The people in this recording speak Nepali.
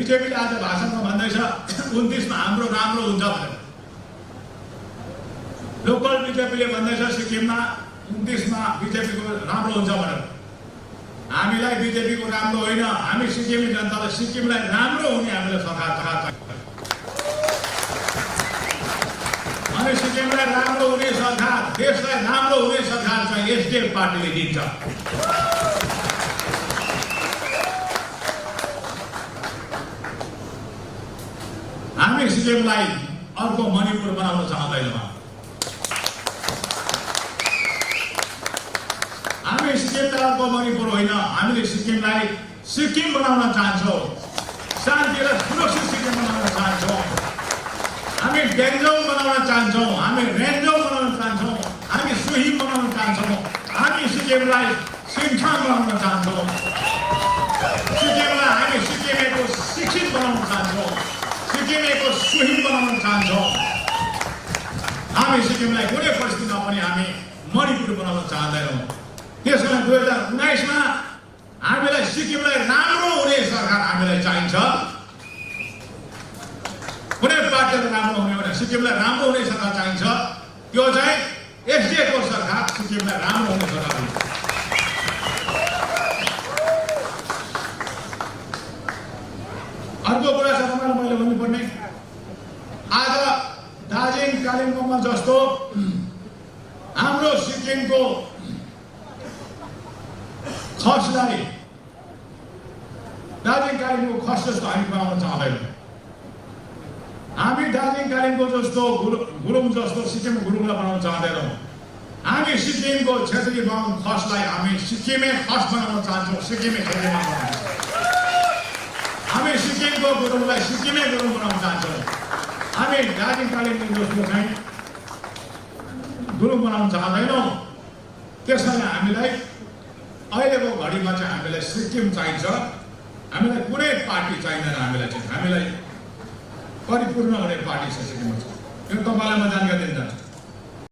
बीजेपीले आज भाषणमा भन्दैछ 29 मा हाम्रो राम्रो हुन्छ भनेर। लोकल बीजेपीले भन्दैछ सिक्किममा 29 मा बीजेपीको राम्रो हुन्छ भनेर। हामीलाई बीजेपीको राम्रो होइन, हामी सिक्किमे जनतालाई सिक्किमलाई राम्रो हुने हामीले सरकार चाहन्छ। अनि सिक्किमलाई राम्रो हुने सरकार, देशलाई राम्रो हुने सरकार चाहिँ एसडिएफ पार्टीले दिन्छ। हामी सिक्किमलाई अर्को मणिपुर बनाउन चाहदैनौँ। हामी सिक्किमलाई अर्को मणिपुर होइन, हामीले सिक्किमलाई सिक्किम बनाउन चाहन्छौँ। शान्ति र सुरक्षित सिक्किम बनाउन चाहन्छौँ। हामी डेन्जौँ बनाउन चाहन्छौँ, हामी रेन्जौँ बनाउन चाहन्छौँ, हामी सुहिम बनाउन चाहन्छौँ। हामी सिक्किमलाई सिङछाङ बनाउन चाहन्छौँ। सिक्किमलाई हामी सिक्किमेको शिक्षित बनाउन चाहन्छौँ, सिक्किमेको सुहिम बनाउन चाहन्छौँ। हामी सिक्किमलाई कुनै परिस्थितिमा पनि हामी मणिपुर बनाउन चाहदैनौँ। त्यसकारण 2019 मा हामीलाई सिक्किमलाई राम्रो हुने सरकार हामीलाई चाहिन्छ। कुनै पार्टीले राम्रो हुने भने सिक्किमलाई राम्रो हुने सरकार चाहिन्छ। त्यो चाहिँ एसडिएफको सरकार सिक्किमलाई राम्रो हुने सरकार हो। अर्को कुरा छ तपाईँलाई मैले भन्नुपर्ने, आज दार्जिलिङ कालिम्पोङमा जस्तो हाम्रो सिक्किमको खसलाई दार्जिलिङ कालिम्पोङको खस जस्तो हामी बनाउन चाहदैनौँ। हामी दार्जिलिङ कालिम्पोङ जस्तो गुरुङ जस्तो सिक्किम गुरुङलाई बनाउन चाहदैनौँ। हामी सिक्किमको क्षेत्रीय बाहुन खसलाई हामी सिक्किमे खस बनाउन चाहन्छौँ, सिक्किमे क्षेत्रीय बाहुन। हामी सिक्किमको गुरुङलाई सिक्किमे गुरुङ बनाउन चाहन्छौँ। हामी दार्जिलिङ कालिम्पोङ जस्तो चाहिँ गुरुङ बनाउन चाहदैनौँ। त्यसैले हामीलाई अहिलेको घडीमा चाहिँ हामीलाई सिक्किम चाहिन्छ। हामीलाई कुनै पार्टी चाहिँदैन। हामीलाई परिपूर्ण हुने पार्टी छ सिक्किममा। यो तपाईँलाई म जानकारी दिन चाहन्छु।